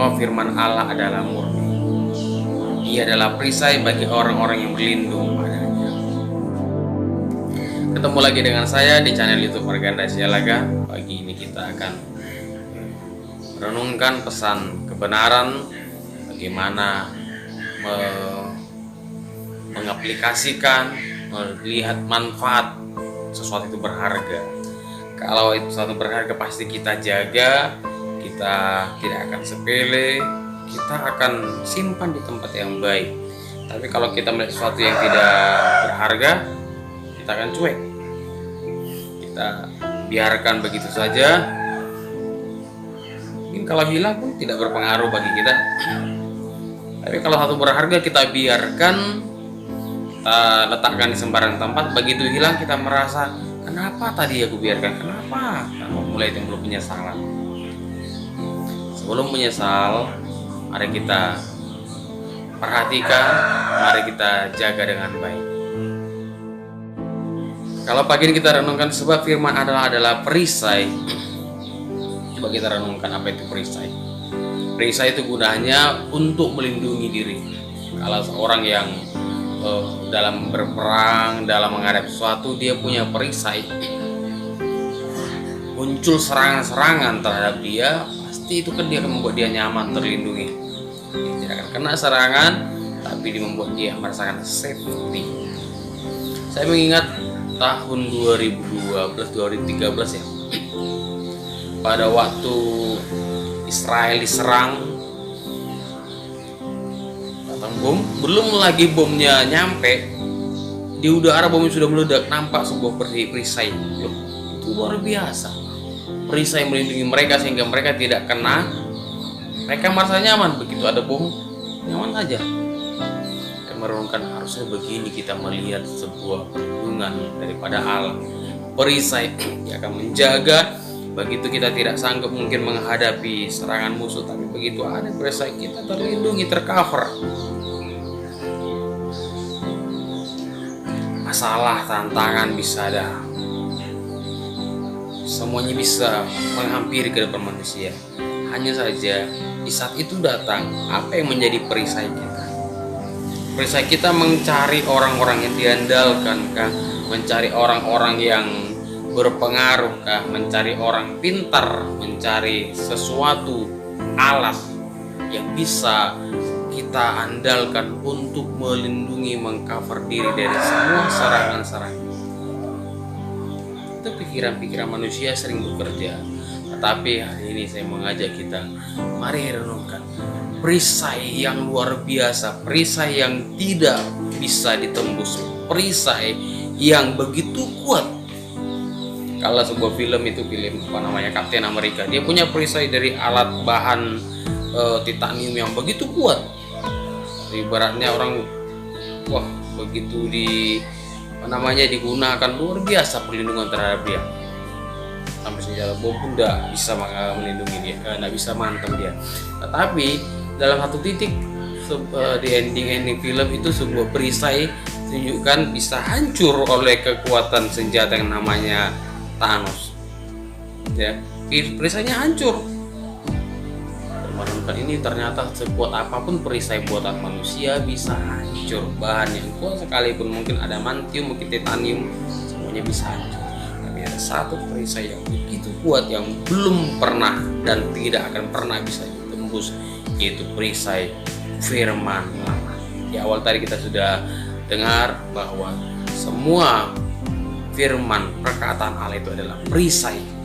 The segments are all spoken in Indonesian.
bahwa firman Allah adalah murni. Ia adalah perisai bagi orang-orang yang berlindung padanya. Ketemu lagi dengan saya di channel YouTube Marganda Sialaga. Pagi ini kita akan merenungkan pesan kebenaran, bagaimana mengaplikasikan, melihat manfaat sesuatu itu berharga. Kalau itu sesuatu berharga pasti kita jaga, kita tidak akan sepele, kita akan simpan di tempat yang baik. Tapi kalau kita melihat sesuatu yang tidak berharga, kita akan cuek, kita biarkan begitu saja. Mungkin kalau hilang pun tidak berpengaruh bagi kita. Tapi kalau satu berharga kita biarkan, kita letakkan di sembarang tempat, begitu hilang kita merasa, kenapa tadi aku biarkan, kenapa? Nah, mulai timbul penyesalan. Sebelum menyesal, mari kita perhatikan, mari kita jaga dengan baik. Kalau pagi ini kita renungkan sebab firman adalah perisai. Coba kita renungkan apa itu perisai. Perisai itu gunanya untuk melindungi diri. Kalau seorang yang dalam berperang, dalam menghadapi sesuatu, dia punya perisai, muncul serangan-serangan terhadap dia, pasti itu kan dia akan membuat dia nyaman, terlindungi. Dia tidak akan kena serangan, tapi dia membuat dia merasakan safety. Saya mengingat tahun 2012-2013 ya, pada waktu Israel diserang, datang bom, belum lagi bomnya nyampe di udara, bomnya sudah meledak, nampak sebuah perisai. Loh, itu luar biasa. Perisai melindungi mereka sehingga mereka tidak kena, mereka merasa nyaman. Begitu ada bom, nyaman saja. Dan merenungkan, harusnya begini kita melihat sebuah perlindungan daripada Allah. Perisai yang akan menjaga. Begitu kita tidak sanggup mungkin menghadapi serangan musuh, tapi begitu ada perisai, kita terlindungi, tercover. Masalah, tantangan bisa ada, semuanya bisa menghampiri ke depan manusia. Hanya saja di saat itu datang, apa yang menjadi perisai kita? Perisai kita mencari orang-orang yang diandalkan kah? Mencari orang-orang yang berpengaruh kah? Mencari orang pintar, mencari sesuatu alat yang bisa kita andalkan untuk melindungi, mengcover diri dari semua serangan-serangan. Itu pikiran-pikiran manusia sering bekerja. Tetapi hari ini saya mengajak kita, mari renungkan perisai yang luar biasa, perisai yang tidak bisa ditembus, perisai yang begitu kuat. Kalau sebuah film itu film Captain America, dia punya perisai dari alat bahan titanium yang begitu kuat. Ibaratnya orang, wah, begitu digunakan, luar biasa perlindungan terhadap dia. Sampai senjata bom pun tidak bisa melindungi dia, tidak bisa mantap dia. Tetapi dalam satu titik di ending film itu, sebuah perisai tunjukkan bisa hancur oleh kekuatan senjata yang namanya Thanos. Ya, perisainya hancur. Merenungkan ini, ternyata sekuat apapun perisai buatan manusia bisa hancur. Bahan yang kuat sekalipun, mungkin ada mantium, mungkin titanium, semuanya bisa hancur. Tapi ada satu perisai yang begitu kuat yang belum pernah dan tidak akan pernah bisa ditembus, yaitu perisai firman Allah. Di awal tadi kita sudah dengar bahwa semua firman perkataan Allah itu adalah perisai.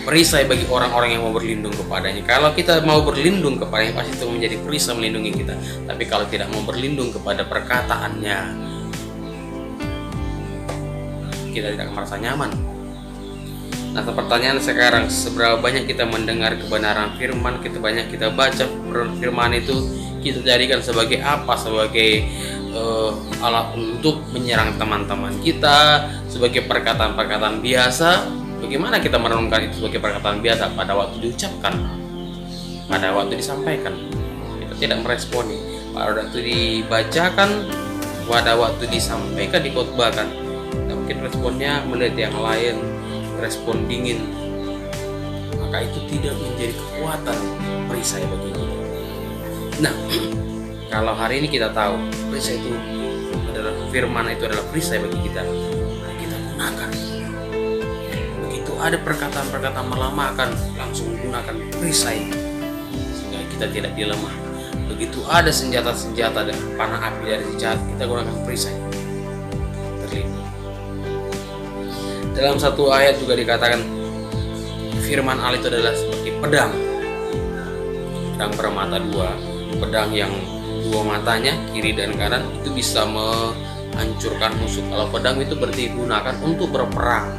Perisai bagi orang-orang yang mau berlindung kepadanya. Kalau kita mau berlindung kepadanya, pasti itu menjadi perisai melindungi kita. Tapi kalau tidak mau berlindung kepada perkataannya, kita tidak akan merasa nyaman. Nah, pertanyaan sekarang, seberapa banyak kita mendengar kebenaran firman, kita baca firman itu, kita jadikan sebagai apa? Sebagai alat untuk menyerang teman-teman kita, sebagai perkataan-perkataan biasa. Bagaimana kita merenungkan itu sebagai perkataan biasa pada waktu diucapkan, pada waktu disampaikan? Kita tidak meresponi. Pada waktu dibacakan, pada waktu disampaikan, dikhotbahkan, kita mungkin responnya melihat yang lain, respon dingin, maka itu tidak menjadi kekuatan perisai bagi kita. Nah, kalau hari ini kita tahu perisai itu adalah firman, itu adalah perisai bagi kita, mari kita gunakan. Begitu ada perkataan-perkataan melamakan, langsung gunakan perisai sehingga kita tidak dilemah. Begitu ada senjata-senjata dan panah api dari si jahat, kita gunakan perisai, terlindung. Dalam satu ayat juga dikatakan firman Allah itu adalah seperti pedang bermata dua, pedang yang dua matanya kiri dan kanan itu bisa menghancurkan musuh. Kalau pedang itu berarti digunakan untuk berperang.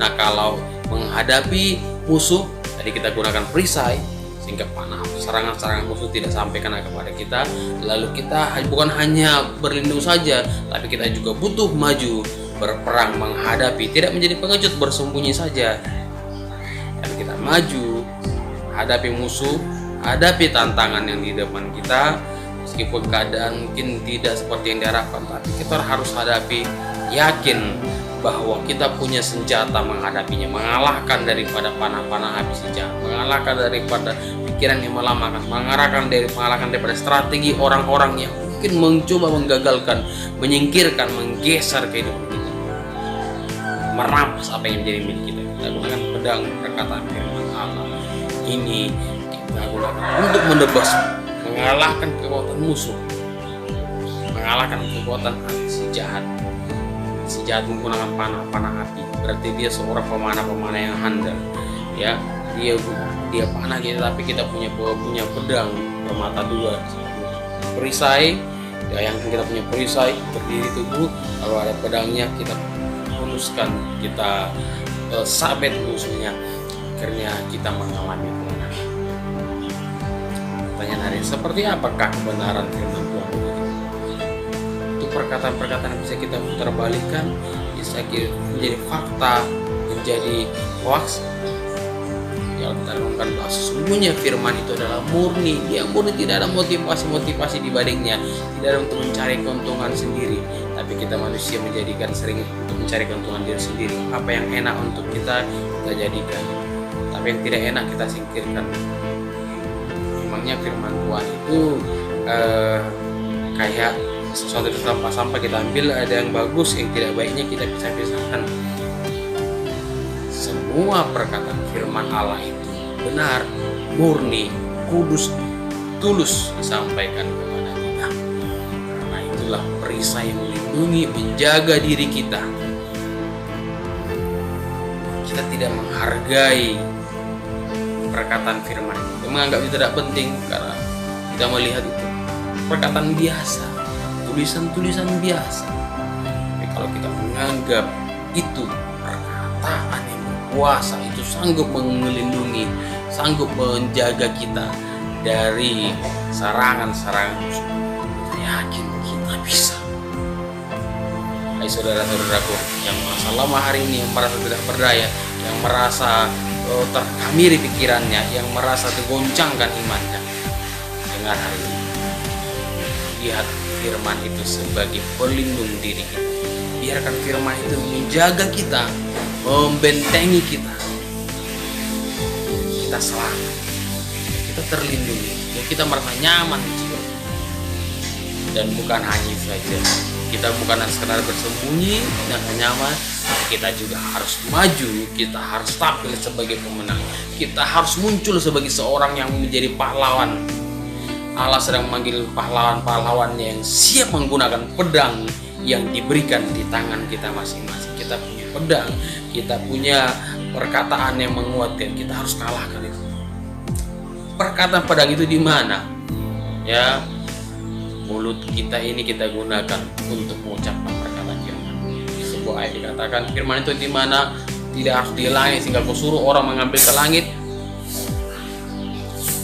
Nah, kalau menghadapi musuh tadi kita gunakan perisai sehingga panah serangan-serangan musuh tidak sampai kena kepada kita. Lalu kita bukan hanya berlindung saja, tapi kita juga butuh maju berperang menghadapi, tidak menjadi pengecut bersembunyi saja. Dan kita maju hadapi musuh, hadapi tantangan yang di depan kita. Meskipun keadaan mungkin tidak seperti yang diharapkan, tapi kita harus hadapi, yakin bahwa kita punya senjata menghadapinya, mengalahkan daripada panah-panah api si jahat, mengalahkan daripada pikiran yang melamakan, mengalahkan daripada strategi orang-orang yang mungkin mencoba menggagalkan, menyingkirkan, menggeser kehidupan kita, merampas apa yang menjadi milik kita. Kita gunakan pedang perkataan firman Allah ini, kita gunakan untuk menebas, mengalahkan kekuatan musuh, mengalahkan kekuatan si jahat. Si jahat menggunakan panah api, berarti dia seorang pemanah yang handal, ya. Dia panah kita, tapi kita punya pedang bermata dua, perisai. Ya, yang kita punya perisai berdiri teguh, kalau ada pedangnya kita puluskan, kita sabet musuhnya, akhirnya kita mengalami kemenangan. Pertanyaan hari ini, seperti apakah kebenaran firman Tuhan? Perkataan-perkataan yang bisa kita putar balikan, bisa menjadi fakta, menjadi hoax. Kalau kita renungkan bahwa sesungguhnya firman itu adalah murni, dia murni, tidak ada motivasi di baliknya, tidak ada untuk mencari keuntungan sendiri, tapi kita manusia menjadikan sering untuk mencari keuntungan diri sendiri. Apa yang enak untuk kita jadikan, tapi yang tidak enak kita singkirkan. Memangnya firman Tuhan itu kayak sesuatu itu sampah kita ambil, ada yang bagus, yang tidak baiknya kita pisahkan. Semua perkataan firman Allah itu benar, murni, kudus, tulus disampaikan kepada kita. Karena itulah perisai yang melindungi, menjaga diri kita. Kita tidak menghargai perkataan firman itu, menganggap itu tidak penting karena kita melihat itu perkataan biasa, tulisan biasa. Tapi kalau kita menganggap itu perkataan yang berkuasa, itu sanggup melindungi, sanggup menjaga kita dari serangan-serangan musuh, kita yakin kita bisa. Hai saudara-saudaraku yang merasa lemah hari ini, yang merasa tidak berdaya, yang merasa terkamiri pikirannya, yang merasa tergoncangkan imannya, dengar hari ini, lihat firman itu sebagai pelindung diri kita. Biarkan firman itu menjaga kita, membentengi kita. Kita selamat, kita terlindungi, kita merasa nyaman di jiwa. Dan bukan hanya itu saja, kita bukan sekedar bersembunyi dan nyaman, kita juga harus maju, kita harus tampil sebagai pemenang, kita harus muncul sebagai seorang yang menjadi pahlawan. Allah sedang memanggil pahlawan-pahlawannya yang siap menggunakan pedang yang diberikan di tangan kita masing-masing. Kita punya pedang, kita punya perkataan yang menguatkan, kita harus kalahkan itu. Perkataan pedang itu di mana? Ya, mulut kita ini kita gunakan untuk mengucapkan perkataan firman. Di sebuah ayat dikatakan firman itu di mana? Tidak harus di langit sehingga kau suruh orang mengambil ke langit,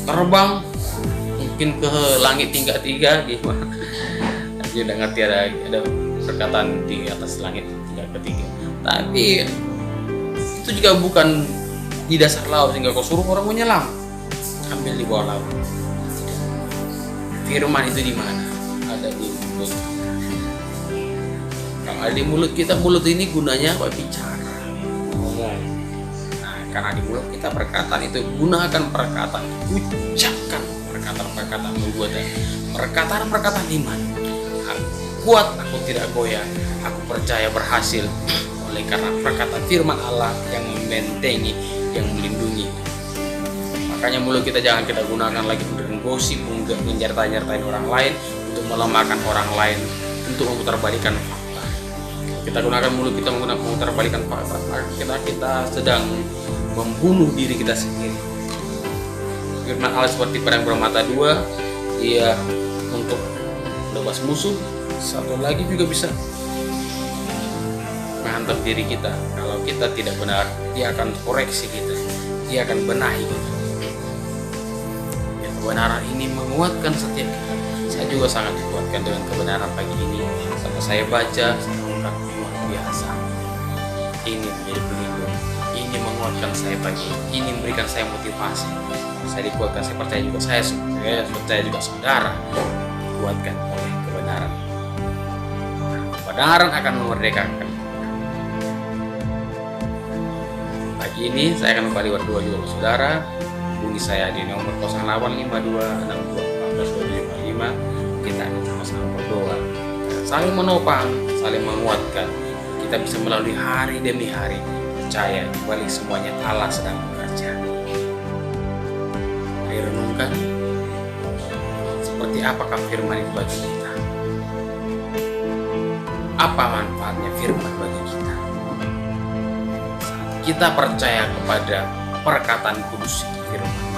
terbang mungkin ke langit tingkat 3 gimana? Dia udah ngerti ada perkataan di atas langit tingkat ketiga. Tapi itu juga bukan di dasar laut sehingga kau suruh orang menyelam, ambil di bawah laut. Firman itu di mana? Ada di mulut. Kalau ada di mulut kita, mulut ini gunanya apa? Bicara, ngomong. Karena di mulut kita perkataan itu, gunakan perkataan, ucapkan perkataan-perkataan nubuatan, perkataan-perkataan iman. Aku kuat, aku tidak goyah, aku percaya berhasil. Oleh karena perkataan firman Allah yang membentengi, yang melindungi. Makanya mulut kita jangan kita gunakan lagi untuk gosip, untuk menyertai orang lain, untuk melemahkan orang lain, untuk memutarbalikan fakta. Kita gunakan mulut kita menggunakan memutarbalikan fakta, kita sedang membunuh diri kita sendiri. Firman Allah seperti pedang bermata dua, dia untuk menebas musuh, satu lagi juga bisa menghantam diri kita. Kalau kita tidak benar, dia akan koreksi kita, dia akan benahi kita. Kebenaran ini menguatkan setiap kita. Saya juga sangat dikuatkan dengan kebenaran pagi ini. Sampai saya baca, saya mengungkap luar biasa. Ini menjadi pelindung. Ini menguatkan saya pagi. Ini memberikan saya motivasi. Saya dikuatkan. Saya percaya juga saya percaya juga saudara dikuatkan oleh kebenaran. Kebenaran akan memerdekakan. Pagi ini saya akan kembali berdoa juga ke saudara. Hubungi saya di nomor 0852621425. Kita akan sama-sama berdoa, saling menopang, saling menguatkan. Kita bisa melalui hari demi hari, percaya di balik semuanya Allah sedang bekerja. Mari renungkan, seperti apakah firman itu bagi kita? Apa manfaatnya firman bagi kita? Saat kita percaya kepada perkataan kudus firman,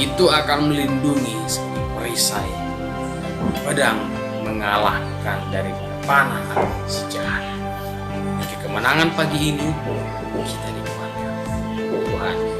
itu akan melindungi seperti perisai, pedang mengalahkan dari panah si jahat. Bagi kemenangan pagi ini kita dikuatkan Tuhan.